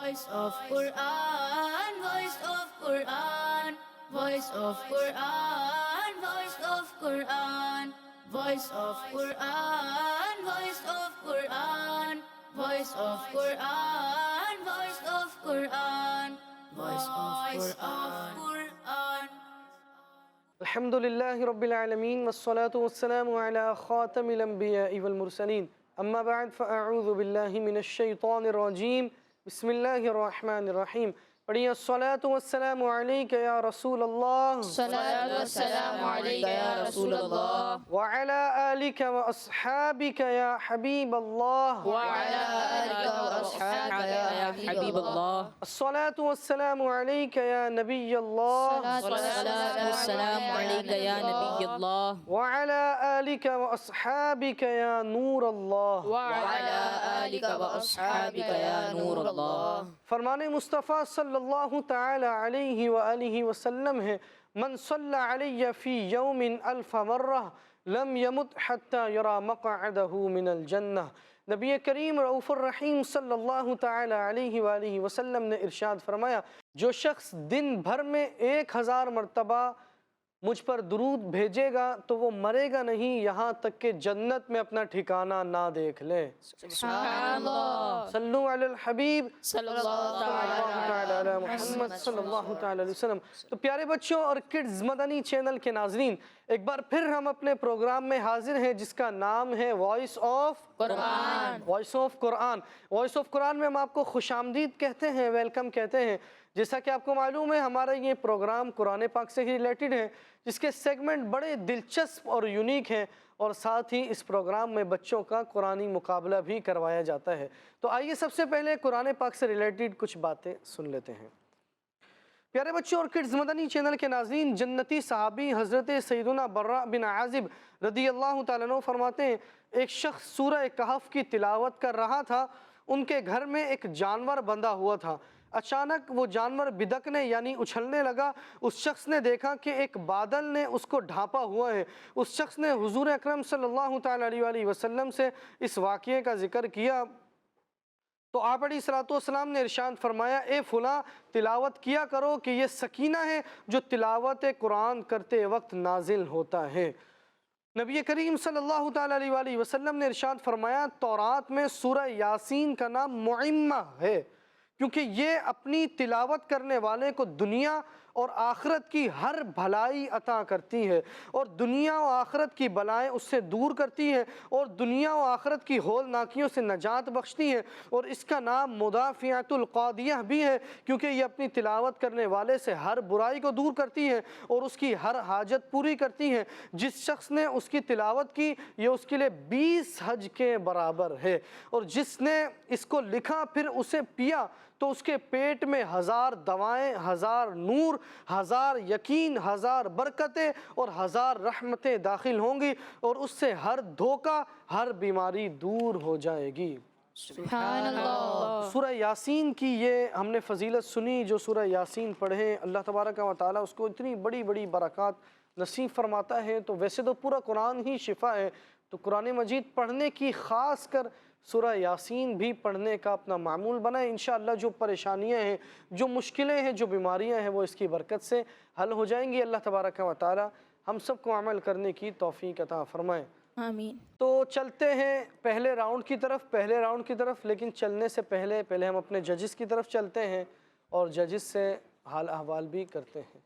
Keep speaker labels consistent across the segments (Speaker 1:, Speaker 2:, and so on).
Speaker 1: Voice of Quran, voice of Quran, voice of Quran, voice of Quran, voice of Quran, voice of Quran, voice of Quran, voice of Quran, voice of Quran.
Speaker 2: الحمد لله رب العالمين والصلاة والسلام على خاتم الأنبياء والمرسلين أما بعد فأعوذ بالله من الشيطان الرجيم بسم الله الرحمن الرحيم پڑھیے الصلاة والسلام علیک یا رسول اللہ
Speaker 1: صلاة والسلام عليك يا رسول الله
Speaker 2: وعلى آلك وأصحابك يا حبيب الله
Speaker 1: وعلى آلك وأصحابك يا حبيب الله.
Speaker 2: الصلاة والسلام عليك يا نبي الله
Speaker 1: والصلاة والسلام عليك يا نبي الله
Speaker 2: وعلى آلك وأصحابك يا نور الله
Speaker 1: وعلى آلك وأصحابك يا نور الله.
Speaker 2: فرمان مصطفیٰ صلی اللہ تعالی علیہ وآلہ وسلم ہے من صلی علی فی یوم الف مرہ لم یمت حتی یرا مقعدہ من الجنہ. نبی کریم رؤوف الرحیم صلی اللہ تعالی علیہ وآلہ وسلم نے ارشاد فرمایا جو شخص دن بھر میں 1000 مرتبہ مجھ پر درود بھیجے گا تو وہ مرے گا نہیں یہاں تک کہ جنت میں اپنا ٹھکانہ نہ دیکھ لے.
Speaker 1: سبحان اللہ.
Speaker 2: صلو علی الحبیب
Speaker 1: صلی اللہ
Speaker 2: تعالی علی محمد صلی اللہ تعالی علیہ وسلم. تو پیارے بچوں اور کڈز مدنی چینل کے ناظرین، ایک بار پھر ہم اپنے پروگرام میں حاضر ہیں جس کا نام ہے voice of
Speaker 1: Quran.
Speaker 2: Voice of Quran. Voice of Quran میں ہم آپ کو خوش آمدید کہتے ہیں، ویلکم کہتے ہیں. جیسا کہ آپ کو معلوم ہے ہمارا یہ پروگرام قرآن پاک سے ہی ریلیٹڈ ہے، جس کے سیگمنٹ بڑے دلچسپ اور یونیک ہیں، اور ساتھ ہی اس پروگرام میں بچوں کا قرآنی مقابلہ بھی کروایا جاتا ہے. تو آئیے سب سے پہلے قرآن پاک سے ریلیٹڈ کچھ باتیں سن لیتے ہیں. پیارے بچوں اور کڈز مدنی چینل کے ناظرین، جنتی صحابی حضرت سیدنا براء بن عازب رضی اللہ تعالیٰ عنہ فرماتے ہیں ایک شخص سورہ کہف کی تلاوت کر رہا تھا. ان کے گھر میں ایک جانور بندھا ہوا تھا. اچانک وہ جانور بدکنے یعنی اچھلنے لگا. اس شخص نے دیکھا کہ ایک بادل نے اس کو ڈھانپا ہوا ہے. اس شخص نے حضور اکرم صلی اللہ تعالی علیہ وآلہ وسلم سے اس واقعے کا ذکر کیا تو آپ علیہ الصلوۃ والسلام نے ارشاد فرمایا اے فلاں تلاوت کیا کرو کہ یہ سکینہ ہے جو تلاوت قرآن کرتے وقت نازل ہوتا ہے. نبی کریم صلی اللہ تعالی علیہ وآلہ وسلم نے ارشاد فرمایا تورات میں سورہ یاسین کا نام معمہ ہے کیونکہ یہ اپنی تلاوت کرنے والے کو دنیا اور آخرت کی ہر بھلائی عطا کرتی ہے، اور دنیا و آخرت کی بلائیں اس سے دور کرتی ہے، اور دنیا و آخرت کی ہولناکیوں سے نجات بخشتی ہے. اور اس کا نام مدافعۃ القادیہ بھی ہے کیونکہ یہ اپنی تلاوت کرنے والے سے ہر برائی کو دور کرتی ہے اور اس کی ہر حاجت پوری کرتی ہے. جس شخص نے اس کی تلاوت کی یہ اس کے لیے 20 حج کے برابر ہے، اور جس نے اس کو لکھا پھر اسے پیا تو اس کے پیٹ میں 1000 دوائیں، 1000 نور، 1000 یقین، 1000 برکتیں اور 1000 رحمتیں داخل ہوں گی، اور اس سے ہر دھوکہ، ہر بیماری دور ہو جائے گی.
Speaker 1: سبحان اللہ.
Speaker 2: سورہ یاسین کی یہ ہم نے فضیلت سنی. جو سورہ یاسین پڑھے اللہ تبارک و تعالیٰ اس کو اتنی بڑی بڑی برکات نصیب فرماتا ہے. تو ویسے تو پورا قرآن ہی شفا ہے، تو قرآن مجید پڑھنے کی خاص کر سورہ یاسین بھی پڑھنے کا اپنا معمول بنائیں. انشاءاللہ جو پریشانیاں ہیں، جو مشکلیں ہیں، جو بیماریاں ہیں وہ اس کی برکت سے حل ہو جائیں گی. اللہ تبارک و تعالیٰ ہم سب کو عمل کرنے کی توفیق عطا فرمائے.
Speaker 1: آمین.
Speaker 2: تو چلتے ہیں پہلے راؤنڈ کی طرف. لیکن چلنے سے پہلے ہم اپنے ججز کی طرف چلتے ہیں اور ججز سے حال احوال بھی کرتے ہیں.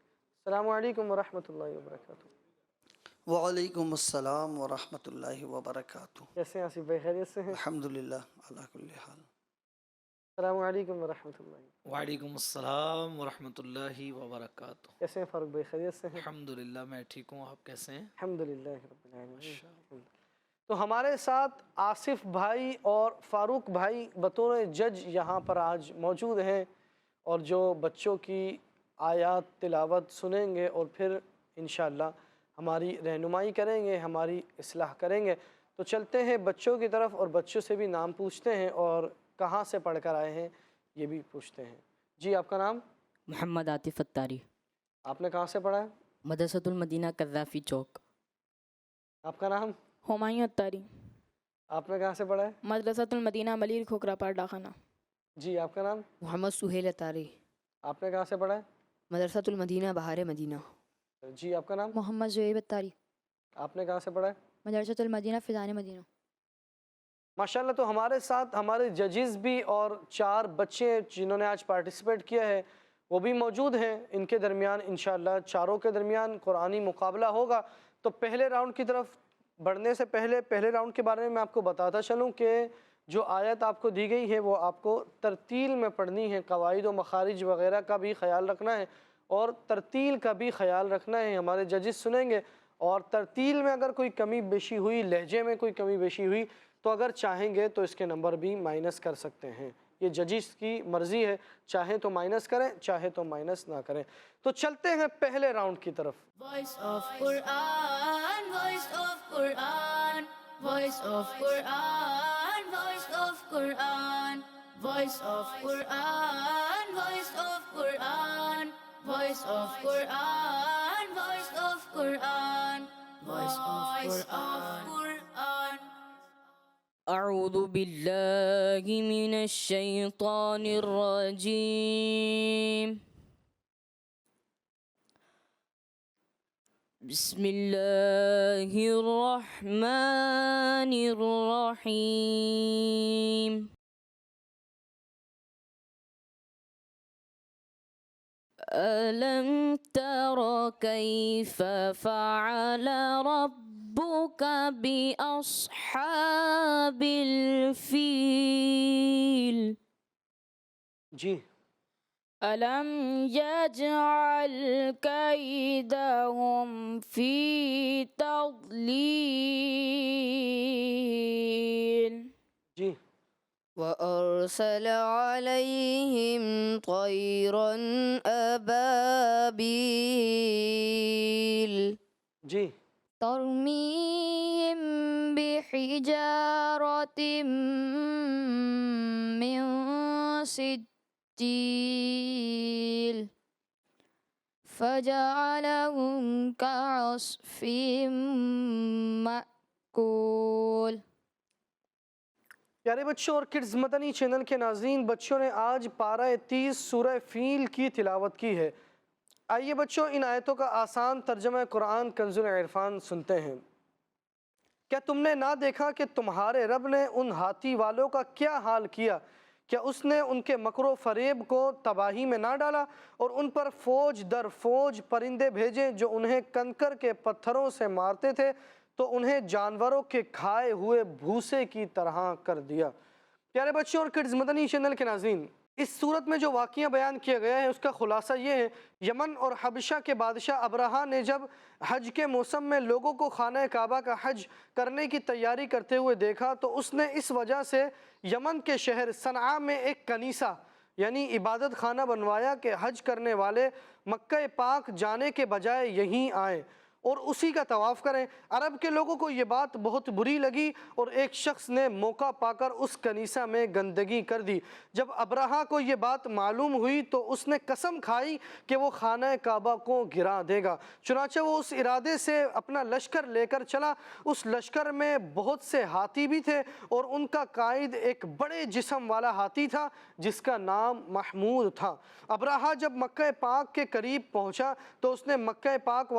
Speaker 2: السلام علیکم ورحمۃ اللہ وبرکاتہ.
Speaker 3: وعلیکم السلام ورحمۃ اللہ وبرکاتہ.
Speaker 2: کیسے ہیں آصف بھائی؟ خیریت سے ہیں؟
Speaker 3: الحمدللہ علی کل حال.
Speaker 2: السلام علیکم ورحمۃ اللہ.
Speaker 4: وعلیکم السلام ورحمۃ اللہ وبرکاتہ.
Speaker 2: کیسے ہیں فاروق بھائی؟ خیریت سے ہیں؟
Speaker 4: الحمدللہ میں ٹھیک ہوں، آپ کیسے ہیں؟
Speaker 2: الحمدللہ رب العالمین. تو ہمارے ساتھ آصف بھائی اور فاروق بھائی بطور جج یہاں پر آج موجود ہیں، اور جو بچوں کی آیات تلاوت سنیں گے اور پھر انشاءاللہ ہماری رہنمائی کریں گے، ہماری اصلاح کریں گے. تو چلتے ہیں بچوں کی طرف اور بچوں سے بھی نام پوچھتے ہیں اور کہاں سے پڑھ کر آئے ہیں یہ بھی پوچھتے ہیں. جی آپ کا نام؟
Speaker 5: محمد عاطف اتاری.
Speaker 2: آپ نے کہاں سے پڑھا ہے؟
Speaker 5: مدرسۃ المدینہ قذافی چوک.
Speaker 2: آپ کا نام؟
Speaker 6: ہمایوں اتاری.
Speaker 2: آپ نے کہاں سے پڑھا ہے؟
Speaker 6: مدرسۃ المدینہ ملیر کھوکھرا پار ڈاخانہ.
Speaker 2: جی آپ کا نام؟
Speaker 1: محمد سہیل اتاری،
Speaker 2: آپ نے کہاں سے پڑھا ہے؟
Speaker 1: مدرسۃ المدینہ بہار مدینہ۔
Speaker 2: جی آپ کا نام؟
Speaker 6: محمد زہیب اتاری،
Speaker 2: آپ نے کہاں سے پڑھا ہے؟
Speaker 6: مدرسۃ المدینہ فیضان مدینہ۔
Speaker 2: ماشاءاللہ، تو ہمارے ساتھ ہمارے ججز بھی اور 4 بچے جنہوں نے آج پارٹیسپیٹ کیا ہے وہ بھی موجود ہیں۔ ان کے درمیان انشاءاللہ چاروں کے درمیان قرآنی مقابلہ ہوگا۔ تو پہلے راؤنڈ کی طرف بڑھنے سے پہلے راؤنڈ کے بارے میں آپ کو بتاتا چلوں کہ جو آیت آپ کو دی گئی ہے وہ آپ کو ترتیل میں پڑھنی ہے۔ قواعد و مخارج وغیرہ کا بھی خیال رکھنا ہے اور ترتیل کا بھی خیال رکھنا ہے۔ ہمارے ججز سنیں گے اور ترتیل میں اگر کوئی کمی بیشی ہوئی، لہجے میں کوئی کمی بیشی ہوئی تو اگر چاہیں گے تو اس کے نمبر بھی مائنس کر سکتے ہیں۔ یہ ججز کی مرضی ہے، چاہیں تو مائنس کریں، چاہے تو مائنس نہ کریں۔ تو چلتے ہیں پہلے راؤنڈ کی طرف۔
Speaker 7: Voice of Quran, voice of Quran, voice of Quran, voice of Quran, voice of Quran, voice of Quran, voice of Quran, voice of Quran, voice of Quran.
Speaker 5: اعوذ باللہ من الشیطان الرجیم، بسم اللہ الرحمن الرحیم۔ ألم تر كيف فعل ربك بأصحاب الفيل
Speaker 2: جی
Speaker 5: ألم يجعل كيدهم في تضليل
Speaker 2: جی
Speaker 1: وأرسل عليهم طيرا أبابيل
Speaker 2: جی
Speaker 6: ترميهم بحجارة من سجيل فجعلهم كعصف مأكول۔
Speaker 2: پیارے بچوں اور کڈز مدنی چینل کے ناظرین، بچوں نے آج پارہ 30 سورہ فیل کی تلاوت کی ہے۔ آئیے بچوں ان آیتوں کا آسان ترجمہ قرآن کنز العرفان سنتے ہیں۔ کیا تم نے نہ دیکھا کہ تمہارے رب نے ان ہاتھی والوں کا کیا حال کیا؟ کیا اس نے ان کے مکر و فریب کو تباہی میں نہ ڈالا اور ان پر فوج در فوج پرندے بھیجے جو انہیں کنکر کے پتھروں سے مارتے تھے تو انہیں جانوروں کے کھائے ہوئے بھوسے کی طرح کر دیا۔ پیارے بچوں اور کڈز مدنی چینل کے ناظرین، اس صورت میں جو واقعہ بیان کیا گیا ہے اس کا خلاصہ یہ ہے، یمن اور حبشہ کے بادشاہ ابرہہ نے جب حج کے موسم میں لوگوں کو خانہ کعبہ کا حج کرنے کی تیاری کرتے ہوئے دیکھا تو اس نے اس وجہ سے یمن کے شہر صنعاء میں ایک کنیسہ یعنی عبادت خانہ بنوایا کہ حج کرنے والے مکہ پاک جانے کے بجائے یہیں آئیں اور اسی کا طواف کریں۔ عرب کے لوگوں کو یہ بات بہت بری لگی اور ایک شخص نے موقع پا کر اس کنیسہ میں گندگی کر دی۔ جب ابرہہ کو یہ بات معلوم ہوئی تو اس نے قسم کھائی کہ وہ خانہ کعبہ کو گرا دے گا، چنانچہ وہ اس ارادے سے اپنا لشکر لے کر چلا۔ اس لشکر میں بہت سے ہاتھی بھی تھے اور ان کا قائد ایک بڑے جسم والا ہاتھی تھا جس کا نام محمود تھا۔ ابرہہ جب مکہ پاک کے قریب پہنچا تو اس نے مکہ پاک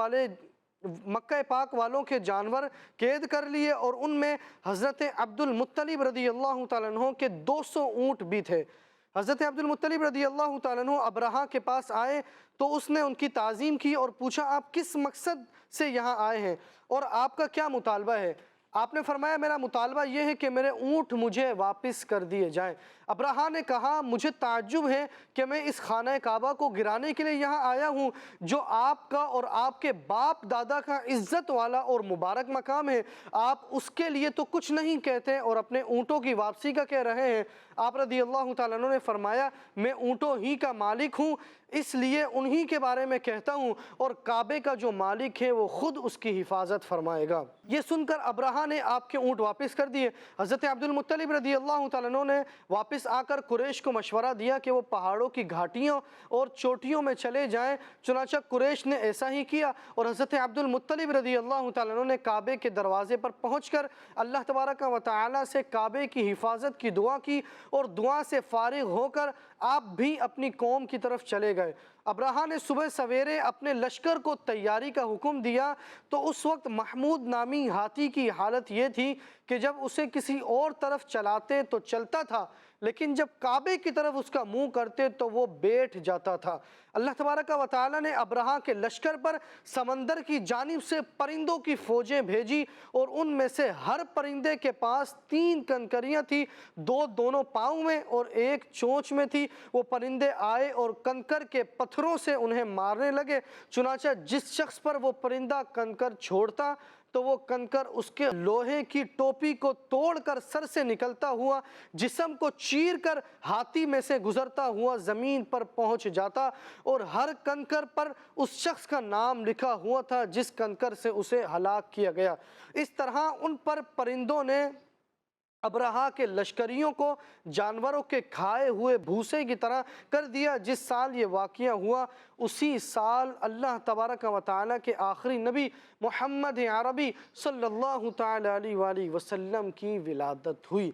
Speaker 2: والوں کے جانور قید کر لیے اور ان میں حضرت عبد المطلب رضی اللہ تعالیٰ عنہ کے 200 اونٹ بھی تھے۔ حضرت عبد المطلب رضی اللہ تعالیٰ عنہ ابرہہ کے پاس آئے تو اس نے ان کی تعظیم کی اور پوچھا، آپ کس مقصد سے یہاں آئے ہیں اور آپ کا کیا مطالبہ ہے؟ آپ نے فرمایا، میرا مطالبہ یہ ہے کہ میرے اونٹ مجھے واپس کر دیے جائیں۔ ابرہہ نے کہا، مجھے تعجب ہے کہ میں اس خانہ کعبہ کو گرانے کے لیے یہاں آیا ہوں جو آپ کا اور آپ کے باپ دادا کا عزت والا اور مبارک مقام ہے، آپ اس کے لیے تو کچھ نہیں کہتے اور اپنے اونٹوں کی واپسی کا کہہ رہے ہیں۔ آپ رضی اللہ تعالیٰ عنہ نے فرمایا، میں اونٹوں ہی کا مالک ہوں، اس لیے انہی کے بارے میں کہتا ہوں، اور کعبے کا جو مالک ہے وہ خود اس کی حفاظت فرمائے گا۔ یہ سن کر ابرہہ نے آپ کے اونٹ واپس کر دیے۔ حضرت عبد المطلب رضی اللہ تعالیٰ عنہ نے واپس آ کر قریش کو مشورہ دیا کہ وہ پہاڑوں کی گھاٹیوں اور چوٹیوں میں چلے جائیں۔ چنانچہ قریش نے ایسا ہی کیا، اور حضرت عبد المطلب رضی اللہ تعالیٰ عنہ نے کعبے کے دروازے پر پہنچ کر اللہ تبارک و تعالیٰ سے کعبے کی حفاظت کی دعا کی، اور دعا سے فارغ ہو کر آپ بھی اپنی قوم کی طرف چلے گئے۔ ابرہہ نے صبح سویرے اپنے لشکر کو تیاری کا حکم دیا، تو اس وقت محمود نامی ہاتھی کی حالت یہ تھی کہ جب اسے کسی اور طرف چلاتے تو چلتا تھا، لیکن جب کعبے کی طرف اس کا منہ کرتے تو وہ بیٹھ جاتا تھا۔ اللہ تبارک و تعالیٰ نے ابرہہ کے لشکر پر سمندر کی جانب سے پرندوں کی فوجیں بھیجی، اور ان میں سے ہر پرندے کے پاس 3 کنکریاں تھی، 2 دونوں پاؤں میں اور 1 چونچ میں تھی۔ وہ پرندے آئے اور کنکر کے پتھروں سے انہیں مارنے لگے، چنانچہ جس شخص پر وہ پرندہ کنکر چھوڑتا تو وہ کنکر اس کے لوہے کی ٹوپی کو توڑ کر سر سے نکلتا ہوا جسم کو چیر کر ہاتھی میں سے گزرتا ہوا زمین پر پہنچ جاتا، اور ہر کنکر پر اس شخص کا نام لکھا ہوا تھا جس کنکر سے اسے ہلاک کیا گیا۔ اس طرح ان پر پرندوں نے ابرہہ کے لشکریوں کو جانوروں کے کھائے ہوئے بھوسے کی طرح کر دیا۔ جس سال یہ واقعہ ہوا اسی سال اللہ تبارک و تعالیٰ کے آخری نبی محمد عربی صلی اللہ تعالیٰ علیہ وآلہ وسلم کی ولادت ہوئی۔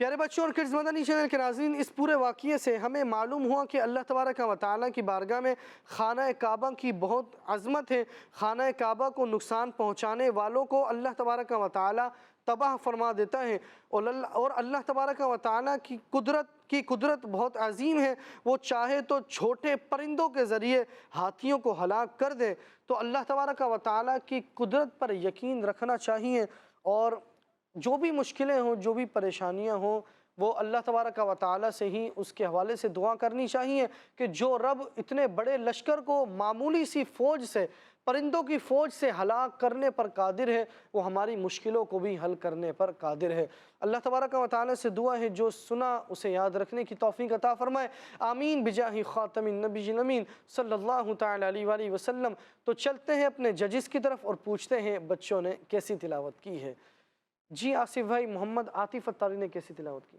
Speaker 2: پیارے بچوں اور کڈز مدنی چینل کے ناظرین، اس پورے واقعے سے ہمیں معلوم ہوا کہ اللہ تبارک و تعالیٰ کی بارگاہ میں خانہ کعبہ کی بہت عظمت ہے۔ خانہ کعبہ کو نقصان پہنچانے والوں کو اللہ تبارک و تعالیٰ تباہ فرما دیتا ہے، اور اللہ تبارک و تعالیٰ کی قدرت بہت عظیم ہے۔ وہ چاہے تو چھوٹے پرندوں کے ذریعے ہاتھیوں کو ہلاک کر دے۔ تو اللہ تبارک و تعالیٰ کی قدرت پر یقین رکھنا چاہیے، اور جو بھی مشکلیں ہوں، جو بھی پریشانیاں ہوں، وہ اللہ تبارک و تعالیٰ سے ہی اس کے حوالے سے دعا کرنی چاہیے کہ جو رب اتنے بڑے لشکر کو معمولی سی فوج سے، پرندوں کی فوج سے ہلاک کرنے پر قادر ہے، وہ ہماری مشکلوں کو بھی حل کرنے پر قادر ہے۔ اللہ تبارک و تعالیٰ سے دعا ہے جو سنا اسے یاد رکھنے کی توفیق عطا فرمائے، آمین بجاہ خاتم النبی الامین صلی اللہ تعالیٰ علیہ وآلہ وسلم۔ تو چلتے ہیں اپنے ججز کی طرف اور پوچھتے ہیں بچوں نے کیسی تلاوت کی ہے۔ جی آصف بھائی، محمد عاطف اتاری نے کیسی تلاوت کی؟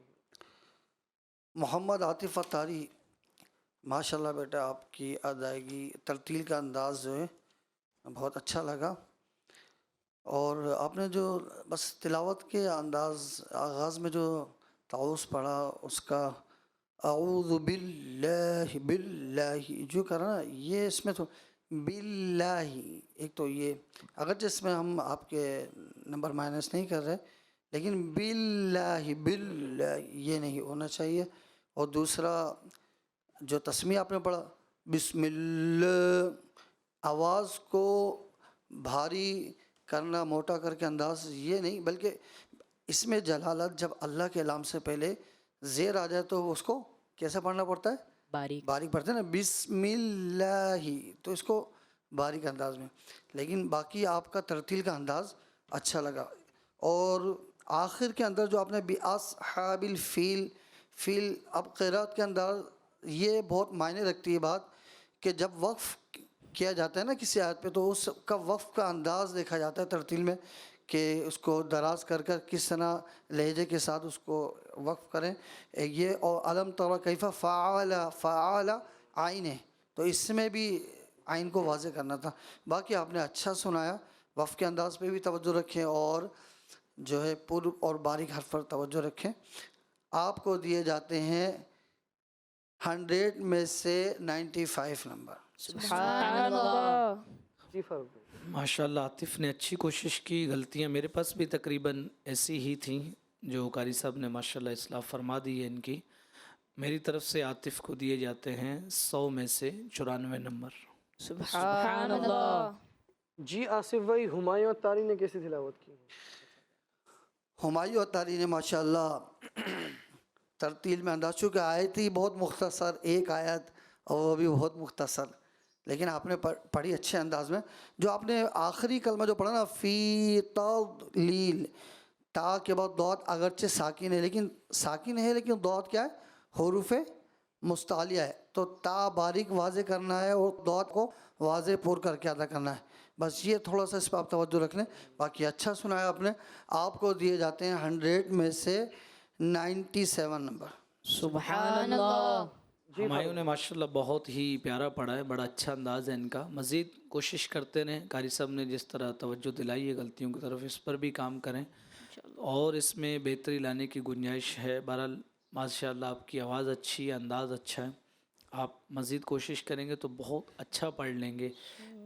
Speaker 3: محمد عاطف اتاری، ماشاءاللہ بیٹا، آپ کی ادائیگی، ترتیل کا انداز جو ہے بہت اچھا لگا، اور آپ نے جو بس تلاوت کے انداز آغاز میں جو تعوذ پڑھا، اس کا اعوذ باللہ باللہ جو کرا نا، یہ اس میں تو باللہ، ایک تو یہ اگرچہ اس میں ہم آپ کے نمبر مائنس نہیں کر رہے، لیکن باللہ باللہ یہ نہیں ہونا چاہیے۔ اور دوسرا جو تسمیہ آپ نے پڑھا بسم اللہ، آواز کو بھاری کرنا، موٹا کر کے انداز یہ نہیں، بلکہ اس میں جلالت، جب اللہ کے نام سے پہلے زیر آ جائے تو اس کو کیسے پڑھنا پڑتا ہے؟ باریک پڑھتے ہیں نا، بسم اللہ، تو اس کو باریک انداز میں۔ لیکن باقی آپ کا ترتیل کا انداز اچھا لگا، اور آخر کے اندر جو آپ نے بِأَصْحَابِ الْفِيلِ، فیل، اب قرات کے انداز یہ بہت معنی رکھتی ہے بات کہ جب وقف کیا جاتا ہے نا کسی آیت پہ، تو اس کا وقف کا انداز دیکھا جاتا ہے ترتیل میں، کہ اس کو دراز کر کر کس طرح لہجے کے ساتھ اس کو وقف کریں۔ یہ اور علم تر کیف فعل عین ہے، تو اس میں بھی عین کو واضح کرنا تھا۔ باقی آپ نے اچھا سنایا، وقف کے انداز پہ بھی توجہ رکھیں، اور جو ہے پر اور باریک حرف پر توجہ رکھیں۔ آپ کو دیے جاتے ہیں 100 میں سے 95 نمبر۔
Speaker 5: سبحان اللہ۔
Speaker 2: جی فاروق۔
Speaker 4: ماشاءاللہ عاطف نے اچھی کوشش کی، غلطیاں میرے پاس بھی تقریباً ایسی ہی تھیں جو قاری صاحب نے ماشاءاللہ اصلاح فرما دی ہے ان کی۔ میری طرف سے عاطف کو دیے جاتے ہیں 100 میں سے 94 نمبر۔
Speaker 5: سبحان اللہ۔
Speaker 2: جی آصف بھائی، ہمایوں اتاری نے کیسی تلاوت کی؟
Speaker 3: ہمایوں اتاری نے ماشاءاللہ ترتیل میں انداز، چونکہ آیت ہی بہت مختصر، ایک آیت اور وہ بھی بہت مختصر، لیکن آپ نے پڑھی اچھے انداز میں۔ جو آپ نے آخری کلمہ جو پڑھا نا، فی تضلیل، تا کے بعد داد اگرچہ ساکن ہے، لیکن داد کیا ہے؟ حروف مستعلیہ ہے، تو تا باریک واضح کرنا ہے اور دعات کو واضح پور کر کے ادا کرنا ہے. بس یہ تھوڑا سا اس پہ آپ توجہ رکھ لیں. باقی اچھا سنایا آپ نے. آپ کو دیے جاتے ہیں 100 میں سے 97 نمبر.
Speaker 5: سبحان اللہ.
Speaker 4: ہمایوں نے ماشاءاللہ بہت ہی پیارا پڑھا ہے، بڑا اچھا انداز ہے ان کا. مزید کوشش کرتے رہیں. قاری صاحب نے جس طرح توجہ دلائی ہے غلطیوں کی طرف، اس پر بھی کام کریں اور اس میں بہتری لانے کی گنجائش ہے. بہرحال ماشاءاللہ آپ کی آواز اچھی ہے، انداز اچھا ہے. آپ مزید کوشش کریں گے تو بہت اچھا پڑھ لیں گے.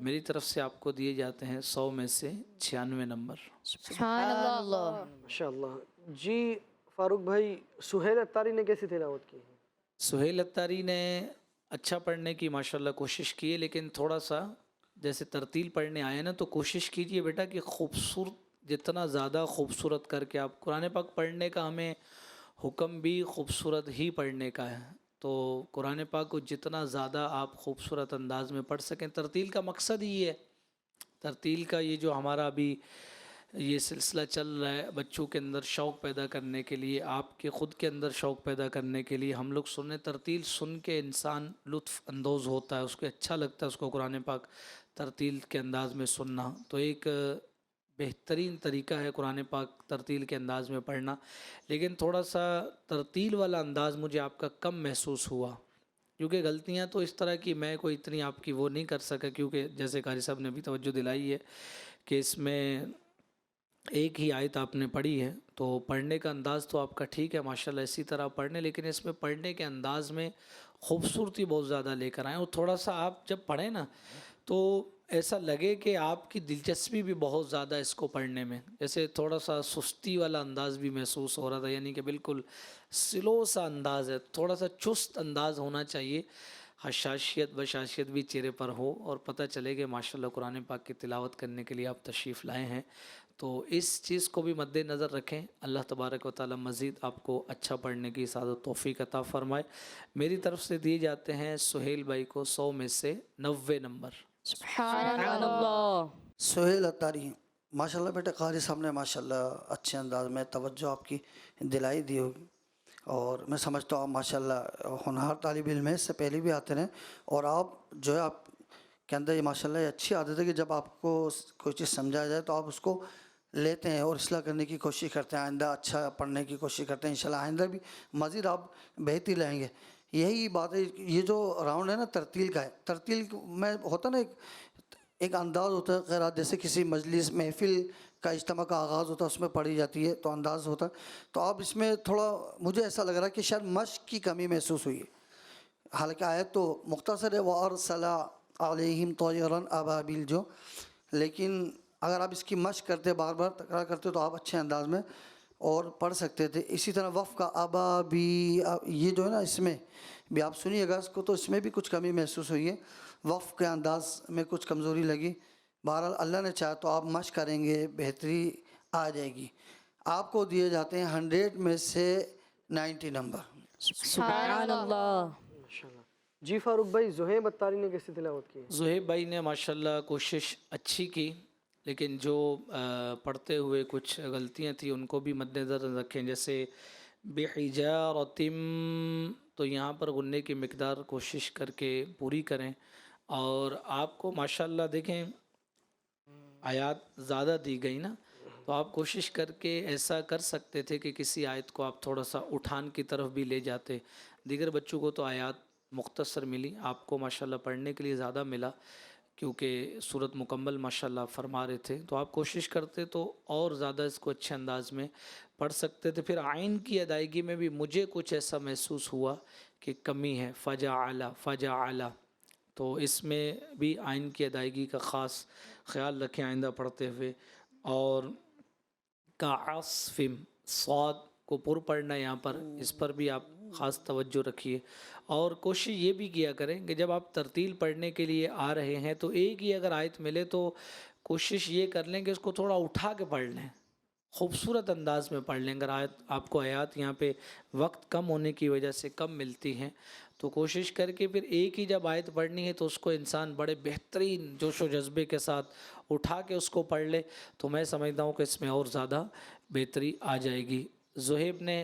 Speaker 4: میری طرف سے آپ کو دیے جاتے ہیں 100 میں سے 96 نمبر.
Speaker 6: سبحان اللہ.
Speaker 2: ماشاءاللہ. جی فاروق بھائی، سہیل اتاری نے کیسی تلاوت کی ہے؟
Speaker 4: سہیل اتاری نے اچھا پڑھنے کی ماشاءاللہ کوشش کی ہے، لیکن تھوڑا سا جیسے ترتیل پڑھنے آئے نا تو کوشش کیجئے بیٹا کہ خوبصورت، جتنا زیادہ خوبصورت کر کے آپ قرآن پاک پڑھنے کا ہمیں حکم بھی خوبصورت ہی پڑھنے کا ہے. تو قرآن پاک کو جتنا زیادہ آپ خوبصورت انداز میں پڑھ سکیں. ترتیل کا مقصد ہی ہے. ترتیل کا یہ جو ہمارا ابھی یہ سلسلہ چل رہا ہے بچوں کے اندر شوق پیدا کرنے کے لیے، آپ کے خود کے اندر شوق پیدا کرنے کے لیے، ہم لوگ سنیں. ترتیل سن کے انسان لطف اندوز ہوتا ہے، اس کو اچھا لگتا ہے اس کو قرآن پاک ترتیل کے انداز میں سننا. تو ایک بہترین طریقہ ہے قرآن پاک ترتیل کے انداز میں پڑھنا. لیکن تھوڑا سا ترتیل والا انداز مجھے آپ کا کم محسوس ہوا، کیونکہ غلطیاں تو اس طرح کی میں کوئی اتنی آپ کی وہ نہیں کر سکا، کیونکہ جیسے قاری صاحب نے بھی توجہ دلائی ہے کہ اس میں ایک ہی آیت آپ نے پڑھی ہے. تو پڑھنے کا انداز تو آپ کا ٹھیک ہے ماشاءاللہ، اسی طرح پڑھنے، لیکن اس میں پڑھنے کے انداز میں خوبصورتی بہت زیادہ لے کر آئیں. اور تھوڑا سا آپ جب پڑھیں نا تو ایسا لگے کہ آپ کی دلچسپی بھی بہت زیادہ اس کو پڑھنے میں، جیسے تھوڑا سا سستی والا انداز بھی محسوس ہو رہا تھا، یعنی کہ بالکل سلو سا انداز ہے. تھوڑا سا چست انداز ہونا چاہیے، حشاشیت بشاشیت بھی چہرے پر ہو اور پتہ چلے کہ ماشاءاللہ قرآن پاک کی تلاوت کرنے کے لیے آپ تشریف لائے ہیں. تو اس چیز کو بھی مد نظر رکھیں. اللہ تبارک و تعالی مزید آپ کو اچھا پڑھنے کی سعادت توفیق عطا فرمائے. میری طرف سے دیے جاتے ہیں سہیل بھائی کو 100 میں سے 90 نمبر.
Speaker 5: سبحان اللہ.
Speaker 3: سہیل اتاری، ماشاءاللہ بیٹے قاری صاحب نے ماشاءاللہ اچھے انداز میں توجہ آپ کی دلائی دی ہوگی، اور میں سمجھتا ہوں ماشاءاللہ ہونہار طالب علم ہے، اس سے پہلے بھی آتے رہیں. اور آپ جو ہے آپ کے اندر یہ ماشاءاللہ یہ اچھی عادت ہے کہ جب آپ کو کوئی چیز سمجھایا جائے تو آپ اس کو لیتے ہیں اور اصلاح کرنے کی کوشش کرتے ہیں، آئندہ اچھا پڑھنے کی کوشش کرتے ہیں. انشاءاللہ آئندہ بھی مزید آپ بہتری لائیں گے. یہی بات ہے. یہ جو راؤنڈ ہے نا ترتیل کا ہے، ترتیل میں ہوتا نا ایک انداز ہوتا ہے قرات، جیسے کسی مجلس محفل کا اجتماع کا آغاز ہوتا ہے، اس میں پڑھی جاتی ہے تو انداز ہوتا ہے. تو آپ اس میں تھوڑا مجھے ایسا لگ رہا ہے کہ شاید مشق کی کمی محسوس ہوئی ہے. حالانکہ آیت تو مختصر ہے وَأَرْسَلَ عَلَيْهِمْ طَيْرًا أَبَابِيلَ جو، لیکن اگر آپ اس کی مشق کرتے بار بار تکرار کرتے تو آپ اچھے انداز میں اور پڑھ سکتے تھے. اسی طرح وف کا ابابی، یہ جو ہے نا اس میں بھی آپ سنیے گا اس کو، تو اس میں بھی کچھ کمی محسوس ہوئی ہے. وف کے انداز میں کچھ کمزوری لگی. بہرحال اللہ نے چاہا تو آپ مشق کریں گے، بہتری آ جائے گی. آپ کو دیے جاتے ہیں 100 میں سے 90 نمبر.
Speaker 5: سبحان اللہ.
Speaker 2: ماشاءاللہ. جی فاروق بھائی، زہیب اتاری نے کیسی تلاوت کی ہے؟
Speaker 4: زہیب بھائی نے ماشاءاللہ کوشش اچھی کی، لیکن جو پڑھتے ہوئے کچھ غلطیاں تھیں ان کو بھی مد نظر رکھیں. جیسے بِحِجَارَةٍ، تو یہاں پر غنّے کی مقدار کوشش کر کے پوری کریں. اور آپ کو ماشاءاللہ دیکھیں آیات زیادہ دی گئی نا، تو آپ کوشش کر کے ایسا کر سکتے تھے کہ کسی آیت کو آپ تھوڑا سا اٹھان کی طرف بھی لے جاتے. دیگر بچوں کو تو آیات مختصر ملی، آپ کو ماشاءاللہ پڑھنے کے لیے زیادہ ملا کیونکہ صورت مکمل ماشاءاللہ فرما رہے تھے. تو آپ کوشش کرتے تو اور زیادہ اس کو اچھے انداز میں پڑھ سکتے تھے. پھر عین کی ادائیگی میں بھی مجھے کچھ ایسا محسوس ہوا کہ کمی ہے، فجعل، تو اس میں بھی عین کی ادائیگی کا خاص خیال رکھیں آئندہ پڑھتے ہوئے. اور کعصف، صاد کو پر پڑھنا یہاں پر، اس پر بھی آپ خاص توجہ رکھیے. اور کوشش یہ بھی کیا کریں کہ جب آپ ترتیل پڑھنے کے لیے آ رہے ہیں تو ایک ہی اگر آیت ملے تو کوشش یہ کر لیں کہ اس کو تھوڑا اٹھا کے پڑھ لیں، خوبصورت انداز میں پڑھ لیں. اگر آپ کو آیات یہاں پہ وقت کم ہونے کی وجہ سے کم ملتی ہیں تو کوشش کر کے پھر ایک ہی جب آیت پڑھنی ہے تو اس کو انسان بڑے بہترین جوش و جذبے کے ساتھ اٹھا کے اس کو پڑھ لے، تو میں سمجھتا ہوں کہ اس میں اور زیادہ بہتری آ جائے گی. زہیب نے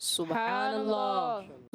Speaker 5: Subhanallah.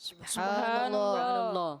Speaker 5: Subhanallah.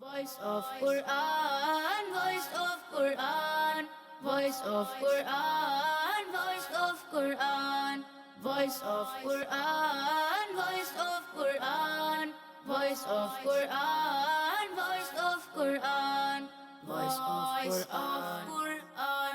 Speaker 7: Voice of Quran, voice of Quran, voice of Quran, voice of Quran, voice of Quran, voice of Quran, voice of Quran, voice of Quran, voice of Quran.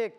Speaker 2: 1,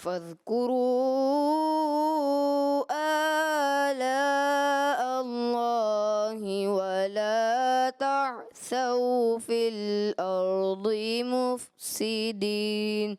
Speaker 6: فاذكروا آلاء الله ولا تعثوا في الأرض مفسدين.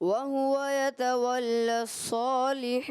Speaker 6: وهو يتولى الصالحين.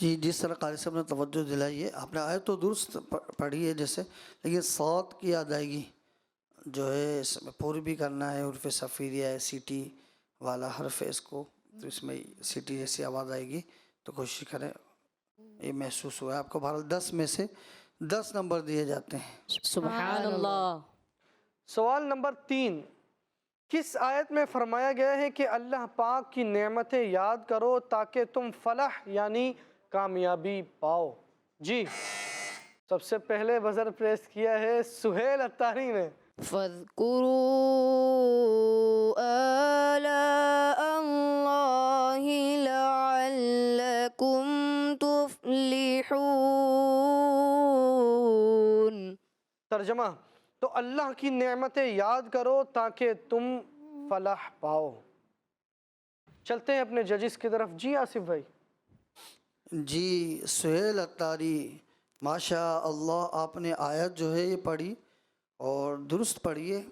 Speaker 3: جی جس طرح قاری صاحب نے توجہ دلائی ہے، آپ نے آیت تو درست پڑھی ہے جیسے، لیکن صاد کی ادائیگی جو ہے اس میں پوری بھی کرنا ہے، حرف صفیریہ ہے، سیٹی والا حرف ہے اس کو، تو اس میں سیٹی جیسی آواز آئے گی تو کوشش کریں. یہ محسوس ہوا ہے آپ کو. بہرحال 10 میں سے 10 نمبر دیے جاتے ہیں.
Speaker 5: سبحان اللہ.
Speaker 2: سوال نمبر 3، کس آیت میں فرمایا گیا ہے کہ اللہ پاک کی نعمتیں یاد کرو تاکہ تم فلاح یعنی کامیابی پاؤ؟ جی سب سے پہلے بزر پریس کیا ہے سہیل اتاری نے.
Speaker 6: فاذکروا آلاء اللہ لعلکم تفلحون.
Speaker 2: ترجمہ، تو اللہ کی نعمتیں یاد کرو تاکہ تم فلاح پاؤ. چلتے ہیں اپنے ججز کی طرف. جی آصف بھائی.
Speaker 3: جی سہیل اتاری ماشاء اللہ، آپ نے آیت جو ہے یہ پڑھی اور درست پڑھی ہے.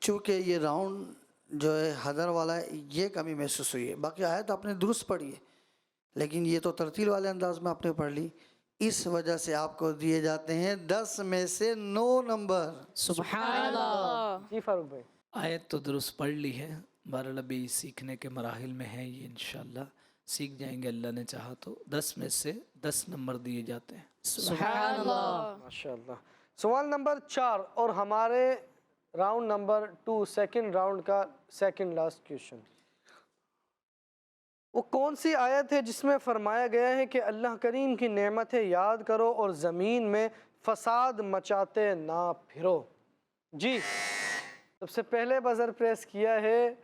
Speaker 3: چونکہ یہ راؤنڈ جو ہے حدر والا ہے یہ کمی محسوس ہوئی ہے. باقی آیت آپ نے درست پڑھی ہے لیکن یہ تو ترتیل والے انداز میں آپ نے پڑھ لی، اس وجہ سے آپ کو دیے جاتے ہیں 10 میں سے 9 نمبر.
Speaker 5: سبحان اللہ.
Speaker 2: جی فاروق بھائی.
Speaker 4: آیت تو درست پڑھ لی ہے، بہرحال ابھی سیکھنے کے مراحل میں ہے یہ، انشاءاللہ سیکھ جائیں گے اللہ نے چاہا تو. 10 میں سے 10 نمبر دیے جاتے ہیں.
Speaker 5: سبحان اللہ.
Speaker 2: ماشاءاللہ. سوال نمبر 4 اور ہمارے راؤنڈ نمبر 2 سیکنڈ راؤنڈ کا سیکنڈ لاسٹ کویشچن. وہ کون سی آیت ہے جس میں فرمایا گیا ہے کہ اللہ کریم کی نعمتیں یاد کرو اور زمین میں فساد مچاتے نہ پھرو؟ جی سب سے پہلے بزر پریس کیا ہے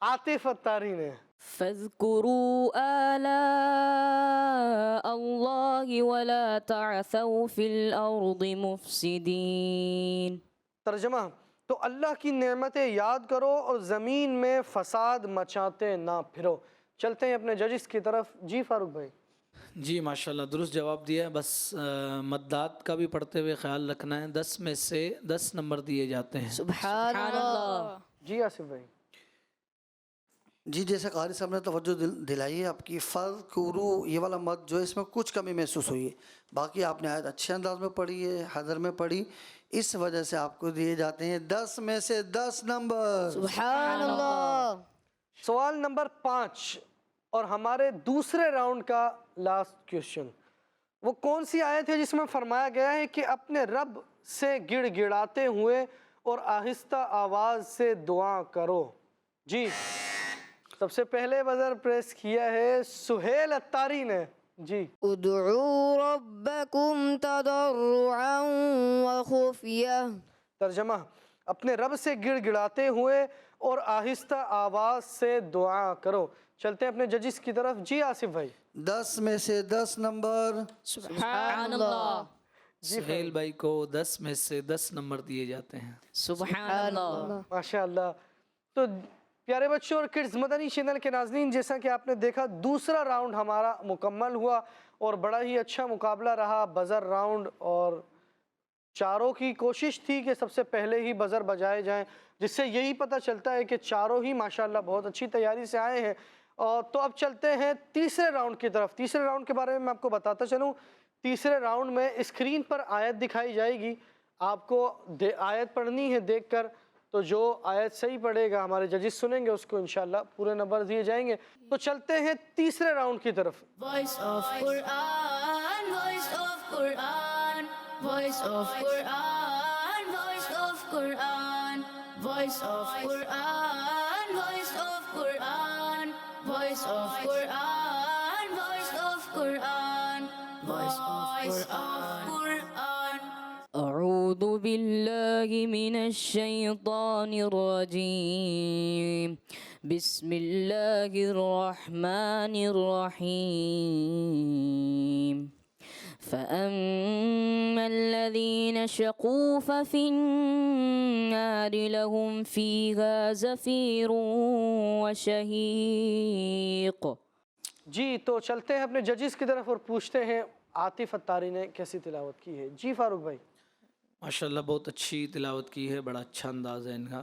Speaker 2: عاطف اتاری نے.
Speaker 5: فاذکروا آلاء اللہ ولا تعثوا فی الارض مفسدین.
Speaker 2: ترجمہ، تو اللہ کی نعمتیں یاد کرو اور زمین میں فساد مچاتے نہ پھرو. چلتے ہیں اپنے ججز کی طرف. جی فاروق بھائی.
Speaker 4: جی ماشاءاللہ درست جواب دیا ہے، بس مدات کا بھی پڑھتے ہوئے خیال رکھنا ہے. 10 میں سے 10 نمبر دیے جاتے ہیں.
Speaker 6: سبحان اللہ.
Speaker 2: جی آصف بھائی.
Speaker 3: جی جیسے قاری صاحب نے توجہ دلائی ہے آپ کی، فذکروا یہ والا مد جو ہے اس میں کچھ کمی محسوس ہوئی ہے. باقی آپ نے آیت اچھے انداز میں پڑھی ہے، حضر میں پڑھی، اس وجہ سے آپ کو دیے جاتے ہیں 10 میں سے 10 نمبر.
Speaker 6: سبحان اللہ.
Speaker 2: سوال نمبر 5 اور ہمارے دوسرے راؤنڈ کا لاسٹ کویشچن. وہ کون سی آیت ہے جس میں فرمایا گیا ہے کہ اپنے رب سے گڑ گڑاتے ہوئے اور آہستہ آواز سے دعا کرو؟ جی سب سے پہلے بزر پریس کیا ہے سہیل اتاری نے. جی
Speaker 6: ادعوا ربکم تضرعا وخفیہ.
Speaker 2: ترجمہ، اپنے رب سے گڑ گڑاتے ہوئے اور آہستہ آواز سے دعا کرو. چلتے ہیں اپنے ججز کی طرف. جی آصف بھائی.
Speaker 3: 10 میں سے 10 نمبر.
Speaker 5: سبحان اللہ.
Speaker 4: سہیل بھائی کو 10 میں سے 10 نمبر دیے جاتے ہیں.
Speaker 5: سبحان اللہ.
Speaker 2: ماشاءاللہ. تو پیارے بچوں اور کڈز مدنی چینل کے ناظرین، جیسا کہ آپ نے دیکھا دوسرا راؤنڈ ہمارا مکمل ہوا اور بڑا ہی اچھا مقابلہ رہا. بزر راؤنڈ اور چاروں کی کوشش تھی کہ سب سے پہلے ہی بزر بجائے جائیں، جس سے یہی پتہ چلتا ہے کہ چاروں ہی ماشاءاللہ بہت اچھی تیاری سے آئے ہیں. تو اب چلتے ہیں تیسرے راؤنڈ کی طرف. تیسرے راؤنڈ کے بارے میں آپ کو بتاتا چلوں. تیسرے راؤنڈ میں اسکرین پر آیت دکھائی جائے گی، آپ کو آیت پڑھنی ہے دیکھ کر. تو جو آیت صحیح پڑھے گا ہمارے ججز سنیں گے، اس کو انشاءاللہ پورے نمبر دیے جائیں گے. تو چلتے ہیں تیسرے راؤنڈ کی طرف.
Speaker 7: Voice of Quran, voice of Quran, voice of Quran, voice of Quran, voice of Quran, voice of Quran, voice of Quran, voice of Quran, voice of Quran.
Speaker 5: اعوذ باللہ من الشیطان الرجیم. بسم اللہ الرحمن الرحیم. فأما الذين شقوا ففي النار لهم فيها زفير وشهيق.
Speaker 2: جی تو چلتے ہیں اپنے ججز کی طرف اور پوچھتے ہیں عاطف اتاری نے کیسی تلاوت کی ہے. جی فاروق بھائی.
Speaker 4: ماشاءاللہ بہت اچھی تلاوت کی ہے، بڑا اچھا انداز ہے ان کا.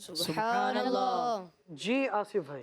Speaker 6: سبحان اللہ
Speaker 2: جی آصف بھائی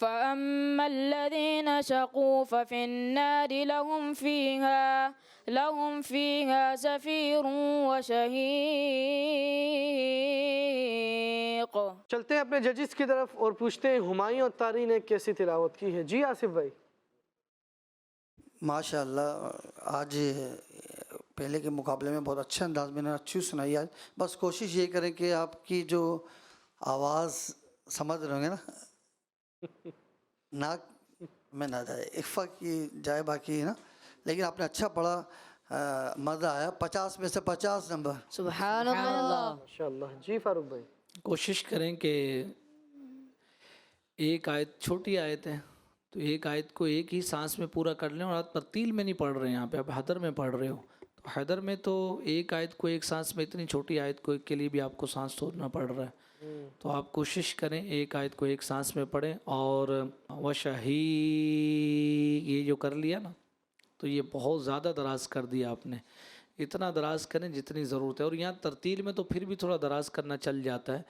Speaker 5: فأما الذين شقوا ففي النار لهم فيها زفير وشهيق.
Speaker 2: چلتے ہیں اپنے ججز کی طرف اور پوچھتے ہیں ہمایوں الطاری نے کیسی تلاوت کی ہے. جی آصف بھائی.
Speaker 3: ماشاء اللہ آج پہلے کے مقابلے میں بہت اچھے انداز میں نے اچھی سنائی آج. بس کوشش یہ کریں کہ آپ کی جو آواز سمجھ رہے ہوں گے نا ناک میں نہ جائے اخفا کی جائے باقی نا، لیکن آپ نے اچھا پڑھا، مزہ آیا. 50 میں سے 50 نمبر.
Speaker 6: سبحان اللہ
Speaker 2: ماشاءاللہ. جی فاروق بھائی.
Speaker 4: کوشش کریں کہ ایک آیت چھوٹی آیت ہے تو ایک آیت کو ایک ہی سانس میں پورا کر لیں، اور آپ ترتیل میں نہیں پڑھ رہے ہیں، یہاں پہ آپ حدر میں پڑھ رہے ہو. تو حدر میں تو ایک آیت کو ایک سانس میں، اتنی چھوٹی آیت کو کے لیے بھی آپ کو سانس توڑنا پڑ رہا ہے. تو آپ کوشش کریں ایک آیت کو ایک سانس میں پڑھیں. اور وشہی یہ جو کر لیا نا تو یہ بہت زیادہ دراز کر دیا آپ نے. اتنا دراز کریں جتنی ضرورت ہے. اور یہاں ترتیل میں تو پھر بھی تھوڑا دراز کرنا چل جاتا ہے،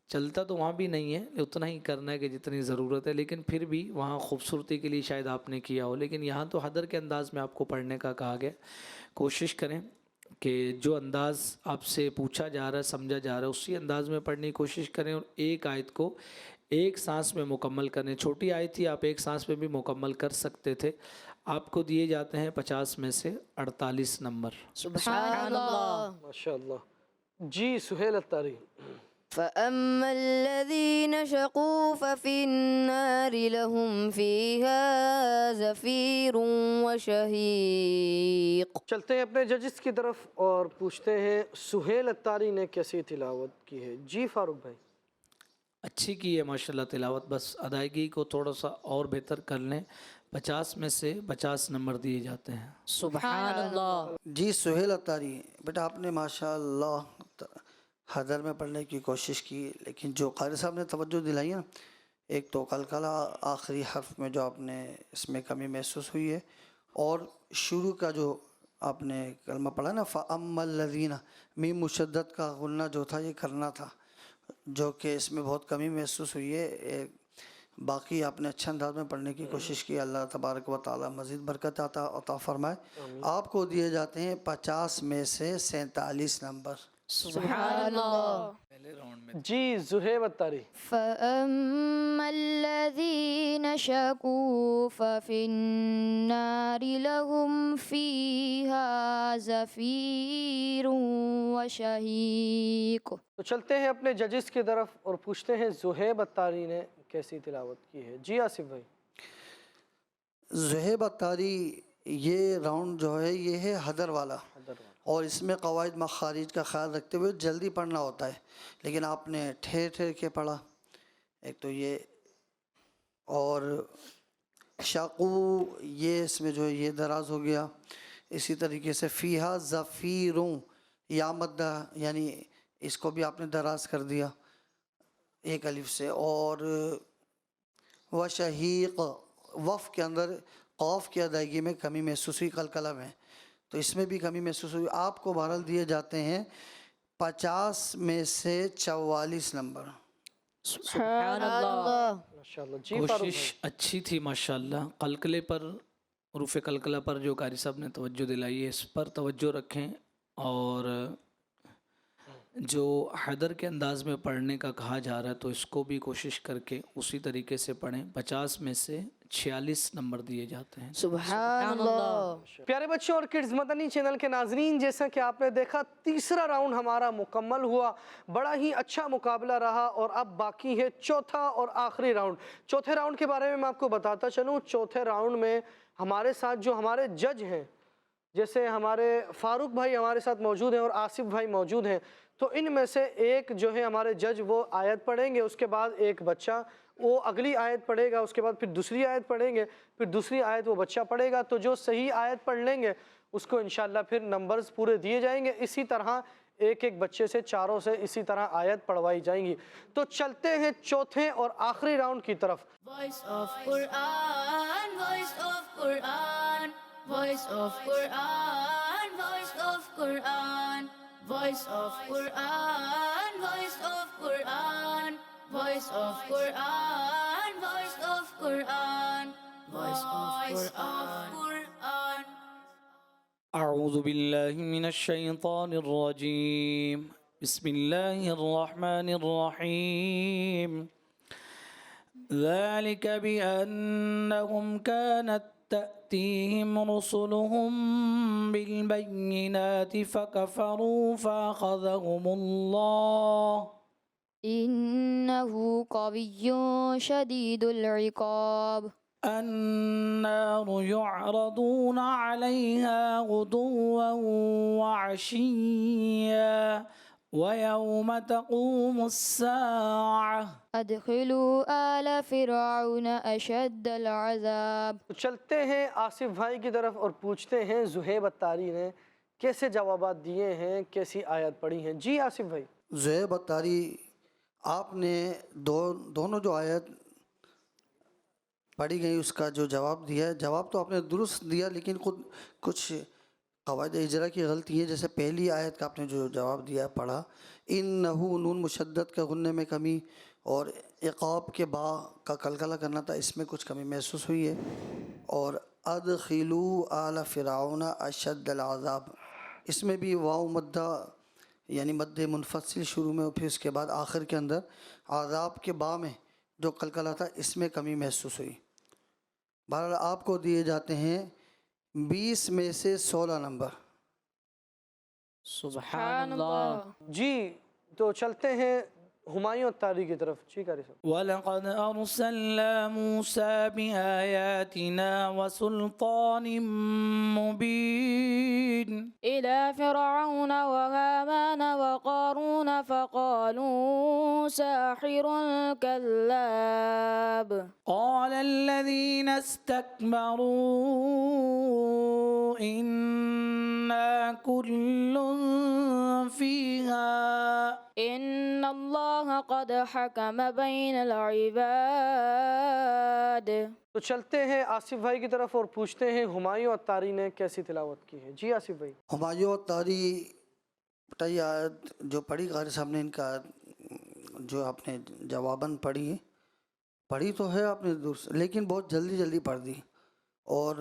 Speaker 4: چلتا تو وہاں بھی نہیں ہے، اتنا ہی کرنا ہے کہ جتنی ضرورت ہے. لیکن پھر بھی وہاں خوبصورتی کے لیے شاید آپ نے کیا ہو، لیکن یہاں تو حدر کے انداز میں آپ کو پڑھنے کا کہا گیا. کوشش کریں کہ جو انداز آپ سے پوچھا جا رہا ہے، سمجھا جا رہا ہے، اسی انداز میں پڑھنے کی کوشش کریں. اور ایک آیت کو ایک سانس میں مکمل کریں. چھوٹی آیت تھی، آپ ایک سانس میں بھی مکمل کر سکتے تھے. آپ کو دیے جاتے ہیں 50 میں سے 48 نمبر.
Speaker 6: سبحان اللہ
Speaker 2: ماشاءاللہ. جی سہیل الطاری.
Speaker 6: فأما الذين شقوا ففي النار لهم فيها زفير وشهيق.
Speaker 2: چلتے ہیں اپنے ججز کی طرف اور پوچھتے ہیں سہیل الطاری نے کیسی تلاوت کی ہے. جی فاروق بھائی.
Speaker 4: اچھی کی ہے ماشاءاللہ تلاوت، بس ادائیگی کو تھوڑا سا اور بہتر کر لیں. 50 میں سے 50 نمبر دیے جاتے ہیں.
Speaker 5: سبحان اللہ.
Speaker 3: جی سہیل الطاری بیٹا آپ نے ماشاءاللہ حدر میں پڑھنے کی کوشش کی، لیکن جو قاری صاحب نے توجہ دلائی ہے نا، ایک تو قلقلہ آخری حرف میں جو آپ نے اس میں کمی محسوس ہوئی ہے، اور شروع کا جو آپ نے کلمہ پڑھا نا فَأَمَّا الَّذِينَ میم مشدد کا غنہ جو تھا یہ کرنا تھا، جو کہ اس میں بہت کمی محسوس ہوئی ہے. باقی آپ نے اچھا انداز میں پڑھنے کی کوشش کی. اللہ تبارک و تعالی مزید برکت عطا فرمائے. آپ کو دیے جاتے ہیں 50 میں سے 47 نمبر.
Speaker 6: سبحان اللہ.
Speaker 2: جی زہیب الطاری.
Speaker 6: فأما الذين شكوا ففي النار لهم فيها زفير وشهيق.
Speaker 2: تو چلتے ہیں اپنے ججز کی طرف اور پوچھتے ہیں زہیب الطاری نے کیسی تلاوت کی ہے. جی آصف بھائی.
Speaker 3: زہیب الطاری یہ راؤنڈ جو ہے یہ ہے حدر والا، اور اس میں قواعد مخارج کا خیال رکھتے ہوئے جلدی پڑھنا ہوتا ہے، لیکن آپ نے ٹھہر ٹھہر کے پڑھا. ایک تو یہ، اور شاقو یہ اس میں جو ہے یہ دراز ہو گیا. اسی طریقے سے فیہا زفیروں یا مدہ، یعنی اس کو بھی آپ نے دراز کر دیا ایک الف سے. اور وشہیق وف کے اندر قوف کی ادائیگی میں کمی محسوس ہوئی قلقلہ میں، تو اس میں بھی کمی محسوس ہوئی. آپ کو بہرحال دیے جاتے ہیں 50 میں سے 44 نمبر.
Speaker 5: سبحان اللہ.
Speaker 2: ماشاءاللہ. جی فاروق
Speaker 4: کوشش اچھی تھی ماشاءاللہ. قلقلے پر، حروف قلقلہ پر جو قاری صاحب نے توجہ دلائی ہے اس پر توجہ رکھیں. اور جو حدر کے انداز میں پڑھنے کا کہا جا رہا ہے تو اس کو بھی کوشش کر کے اسی طریقے سے پڑھیں. 50 میں سے 46 نمبر دیے جاتے ہیں.
Speaker 6: سبحان اللہ.
Speaker 2: پیارے بچوں اور کڈز مدنی چینل کے ناظرین، جیسا کہ آپ نے دیکھا تیسرا راؤنڈ ہمارا مکمل ہوا. بڑا ہی اچھا مقابلہ رہا، اور اب باقی ہے چوتھا اور آخری راؤنڈ. چوتھے راؤنڈ کے بارے میں آپ کو بتاتا چلوں. چوتھے راؤنڈ میں ہمارے ساتھ جو ہمارے جج ہیں، جیسے ہمارے فاروق بھائی ہمارے ساتھ موجود ہیں اور آصف بھائی موجود ہیں، تو ان میں سے ایک جو ہے ہمارے جج وہ آیت پڑھیں گے، اس کے بعد ایک بچہ وہ اگلی آیت پڑھے گا، اس کے بعد پھر دوسری آیت پڑھیں گے، پھر دوسری آیت وہ بچہ پڑھے گا. تو جو صحیح آیت پڑھ لیں گے اس کو انشاءاللہ پھر نمبرز پورے دیے جائیں گے. اسی طرح ایک ایک بچے سے چاروں سے اسی طرح آیت پڑھوائی جائیں گی. تو چلتے ہیں چوتھے اور آخری راؤنڈ کی طرف.
Speaker 7: Voice of Quran, voice of Quran, voice of Quran, voice of Quran, voice of Quran, voice of Quran, voice of Quran, voice of Quran, voice of Quran.
Speaker 4: أعوذ بالله من الشيطان الرجيم بسم الله الرحمن الرحيم ذلك بأنهم كانت تأتيهم رسلهم بالبينات فكفروا فأخذهم الله
Speaker 6: إنه قوي شديد العقاب.
Speaker 4: النار يعرضون عليها غدوا وعشيا ويوم تقوم الساعة
Speaker 6: أدخلوا آل فرعون أشد العذاب.
Speaker 2: تو چلتے ہیں آصف بھائی کی طرف اور پوچھتے ہیں زہیب اتاری نے کیسے جوابات دیے ہیں، کیسی آیت پڑھی ہیں. جی آصف بھائی.
Speaker 3: زہیب اتاری، آپ نے دونوں جو آیت پڑھی گئی اس کا جو جواب دیا ہے، جواب تو آپ نے درست دیا، لیکن خود کچھ قواعد اجرا کی غلطی ہے. جیسے پہلی آیت کا آپ نے جو جواب دیا پڑھا، انہو نون مشدد کا غنّے میں کمی اور عقاب کے با کا قلقلہ کرنا تھا، اس میں کچھ کمی محسوس ہوئی ہے. اور ادخلوا آل فرعون اشد العذاب، اس میں بھی واو مدہ یعنی مد منفصل شروع میں اور پھر اس کے بعد آخر کے اندر عذاب کے با میں جو قلقلہ تھا اس میں کمی محسوس ہوئی. بہرحال آپ کو دیے جاتے ہیں 20 میں سے 16 نمبر.
Speaker 5: سبحان اللہ.
Speaker 2: جی تو چلتے ہیں ہمایوں اتاری کی طرف. جی قاری صاحب.
Speaker 4: وَلَقَدْ أَرْسَلْنَا مُوسَى بِآيَاتِنَا وَسُلْطَانٍ مُبِينٍ
Speaker 5: إلى فرعون وهامان وقارون فقالوا ساحر كذاب.
Speaker 4: قال الذين استكبروا إنا كل فيها
Speaker 5: إن الله قد حكم بين العباد.
Speaker 2: تو چلتے ہیں آصف بھائی کی طرف اور پوچھتے ہیں ہمایوں اتاری نے کیسی تلاوت کی ہے. جی آصف بھائی.
Speaker 3: ہمایوں اتاری بتائیے آیت جو پڑھی قاری صاحب نے، ان کا جو آپ نے جواباً پڑھی تو ہے آپ نے درست، لیکن بہت جلدی پڑھ دی. اور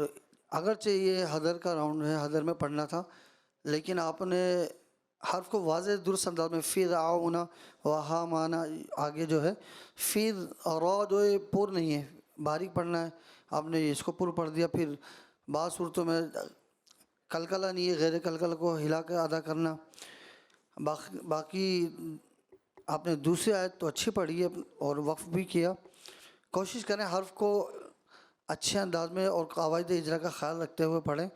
Speaker 3: اگرچہ یہ حدر کا راؤنڈ ہے، حدر میں پڑھنا تھا، لیکن آپ نے حرف کو واضح درست انداز میں فرعون و ہامان آگے جو ہے فی را جو ہے پر نہیں ہے، باریک پڑھنا ہے. آپ نے اس کو پر پڑھ دیا. پھر بعض صورتوں میں قلقلہ نہیں ہے، غیر قلقلہ کو ہلا کر ادا کرنا. باقی آپ نے دوسری آیت تو اچھی پڑھی ہے اور وقف بھی کیا. کوشش کریں حرف کو اچھے انداز میں اور قواعد اجرا کا خیال رکھتے ہوئے پڑھیں.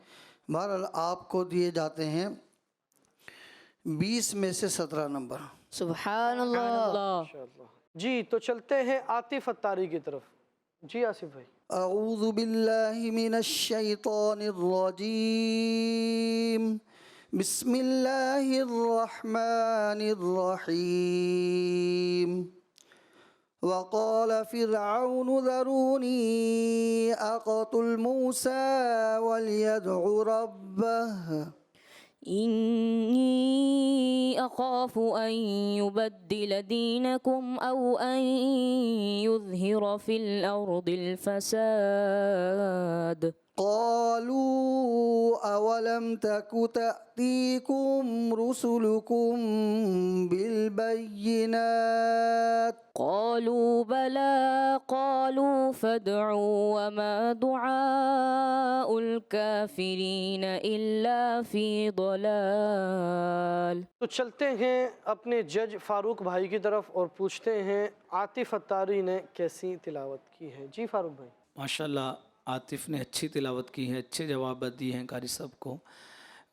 Speaker 3: بہرحال آپ کو دیے جاتے ہیں 20 میں سے 17 نمبر.
Speaker 6: سبحان اللہ.
Speaker 2: جی تو چلتے ہیں عاطف اتاری کی طرف. جی آصف بھائی.
Speaker 3: اعوذ باللہ من الشیطان الرجیم بسم اللہ الرحمن الرحیم. وقال فرعون ذروني أقتل موسى وليدع ربه
Speaker 5: إني أخاف أن يبدل دينكم أو أن يظهر في الأرض الفساد.
Speaker 3: قالوا أولم تك تأتيكم رسلكم بالبينات
Speaker 5: قالوا بلى. قالوا فادعوا وما دعاء الكافرين إلا في ضلال.
Speaker 2: تو چلتے ہیں اپنے جج فاروق بھائی کی طرف اور پوچھتے ہیں عاطف اتاری نے کیسی تلاوت کی ہے. جی فاروق بھائی.
Speaker 4: ماشاءاللہ عاطف نے اچھی تلاوت کی ہے، اچھے جوابات دیے ہیں قاری صاحب کو.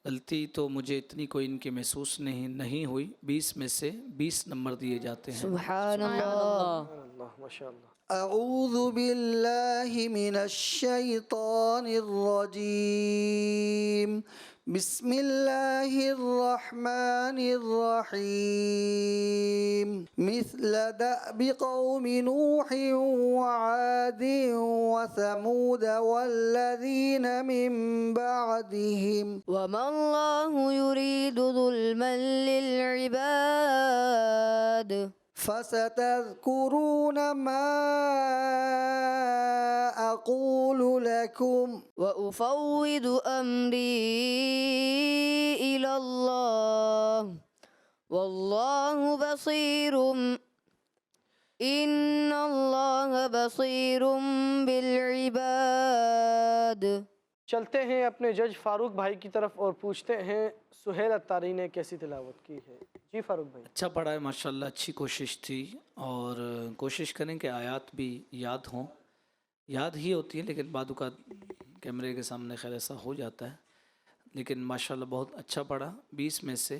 Speaker 4: غلطی تو مجھے اتنی کوئی ان کی محسوس نہیں ہوئی. 20 میں سے 20 نمبر دیے جاتے ہیں.
Speaker 6: سبحان اللہ.
Speaker 2: اللہ ماشاء اللہ.
Speaker 3: اعوذ باللہ من الشیطان الرجیم بسم الله الرحمن الرحيم مثل دأب قوم نوح وعاد وثمود والذين من بعدهم
Speaker 6: وما الله يريد ظلما للعباد
Speaker 3: فستذكرون ما أقول لكم
Speaker 6: وأفوض أمري إلى الله والله بصير إن الله بصير بالعباد.
Speaker 2: چلتے ہیں اپنے جج فاروق بھائی کی طرف اور پوچھتے ہیں سہیل اتاری نے کیسی تلاوت کی ہے. جی فاروق بھائی.
Speaker 4: اچھا پڑھا ہے ماشاءاللہ، اچھی کوشش تھی، اور کوشش کریں کہ آیات بھی یاد ہوں. یاد ہی ہوتی ہے لیکن بعد اوقات کیمرے کے سامنے خیر ایسا ہو جاتا ہے، لیکن ماشاءاللہ بہت اچھا پڑھا. 20 میں سے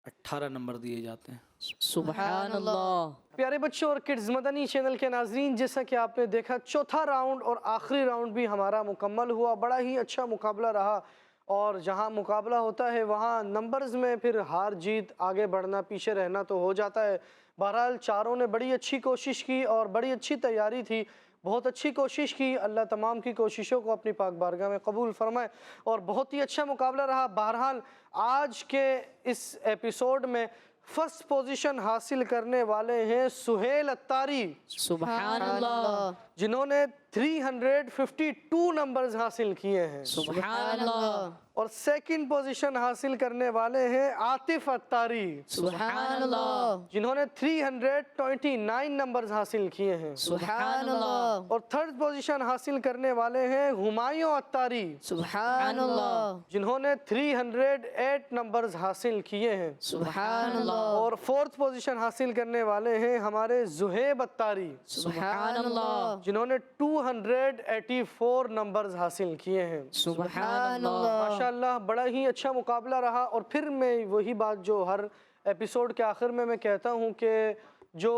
Speaker 4: 18 نمبر دیے جاتے ہیں.
Speaker 5: سبحان اللہ.
Speaker 2: پیارے بچوں اور کڈز مدنی چینل کے ناظرین، جیسا کہ آپ نے دیکھا چوتھا راؤنڈ اور آخری راؤنڈ بھی ہمارا مکمل ہوا. بڑا ہی اچھا مقابلہ رہا، اور جہاں مقابلہ ہوتا ہے وہاں نمبرز میں پھر ہار جیت، آگے بڑھنا پیچھے رہنا تو ہو جاتا ہے. بہرحال چاروں نے بڑی اچھی کوشش کی اور بڑی اچھی تیاری تھی، بہت اچھی کوشش کی. اللہ تمام کی کوششوں کو اپنی پاک بارگاہ میں قبول فرمائے، اور بہت ہی اچھا مقابلہ رہا. بہرحال آج کے اس ایپیسوڈ میں فرسٹ پوزیشن حاصل کرنے والے ہیں سہیل اتاری،
Speaker 5: سبحان اللہ.
Speaker 2: جنہوں نے 352 نمبرز حاصل کیے ہیں.
Speaker 5: سبحان اللہ.
Speaker 2: اور سیکنڈ پوزیشن حاصل کرنے والے ہیں عاطف اتاری،
Speaker 5: سبحان اللہ.
Speaker 2: جنہوں نے 329 نمبرز حاصل کیے ہیں.
Speaker 6: سبحان اللہ.
Speaker 2: اور تھرڈ پوزیشن حاصل کرنے والے ہیں ہمایوں اتاری،
Speaker 6: سبحان اللہ.
Speaker 2: جنہوں نے 308 نمبرز حاصل کیے ہیں.
Speaker 6: سبحان اللہ.
Speaker 2: اور فورتھ پوزیشن حاصل کرنے والے ہیں ہمارے زہیب اتاری،
Speaker 6: سبحان اللہ.
Speaker 2: جنہوں نے 284 نمبرز حاصل کیے ہیں.
Speaker 5: سبحان اللہ.
Speaker 2: ماشاءاللہ بڑا ہی اچھا مقابلہ رہا. اور پھر میں وہی بات جو ہر ایپیسوڈ کے آخر میں کہتا ہوں کہ جو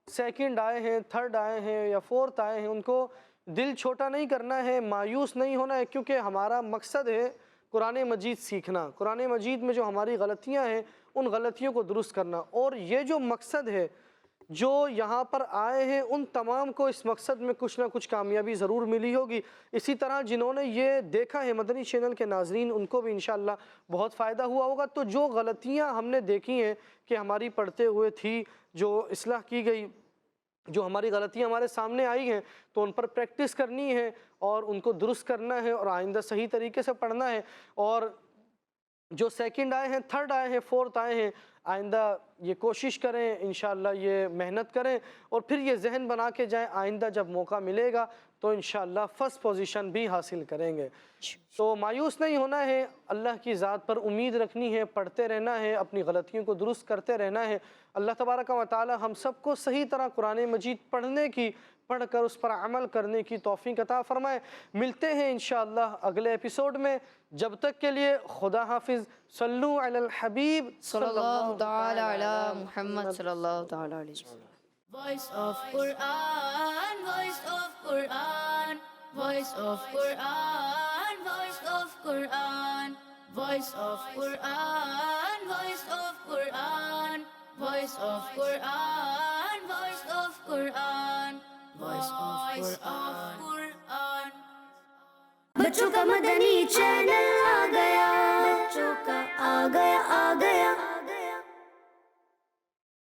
Speaker 2: سیکنڈ آئے ہیں، تھرڈ آئے ہیں یا فورتھ آئے ہیں، ان کو دل چھوٹا نہیں کرنا ہے، مایوس نہیں ہونا ہے، کیونکہ ہمارا مقصد ہے قرآن مجید سیکھنا. قرآن مجید میں جو ہماری غلطیاں ہیں ان غلطیوں کو درست کرنا، اور یہ جو مقصد ہے جو یہاں پر آئے ہیں ان تمام کو اس مقصد میں کچھ نہ کچھ کامیابی ضرور ملی ہوگی. اسی طرح جنہوں نے یہ دیکھا ہے مدنی چینل کے ناظرین، ان کو بھی انشاءاللہ بہت فائدہ ہوا ہوگا. تو جو غلطیاں ہم نے دیکھی ہیں کہ ہماری پڑھتے ہوئے تھی، جو اصلاح کی گئی، جو ہماری غلطیاں ہمارے سامنے آئی ہیں، تو ان پر پریکٹس کرنی ہے اور ان کو درست کرنا ہے اور آئندہ صحیح طریقے سے پڑھنا ہے. اور جو سیکنڈ آئے ہیں، تھرڈ آئے ہیں، فورتھ آئے ہیں، آئندہ یہ کوشش کریں، انشاءاللہ یہ محنت کریں اور پھر یہ ذہن بنا کے جائیں آئندہ جب موقع ملے گا تو انشاءاللہ فرسٹ پوزیشن بھی حاصل کریں گے. تو مایوس نہیں ہونا ہے، اللہ کی ذات پر امید رکھنی ہے، پڑھتے رہنا ہے، اپنی غلطیوں کو درست کرتے رہنا ہے. اللہ تبارک و تعالی ہم سب کو صحیح طرح قرآن مجید پڑھنے کی، پڑھ کر اس پر عمل کرنے کی توفیق عطا فرمائے. ملتے ہیں انشاءاللہ اگلے ایپیسوڈ میں. جب تک کے لیے خدا حافظ. صلو علی الحبیب
Speaker 6: صلی اللہ تعالی علی محمد صلی اللہ تعالی علیہ وسلم.
Speaker 7: Voice of Quran, voice of Quran, voice of Quran, voice of Quran, voice of Quran, voice of Quran, voice of Quran, voice of Quran, voice of Quran.
Speaker 8: بچوں کا مدنی چینل آ گیا، بچوں کا آ گیا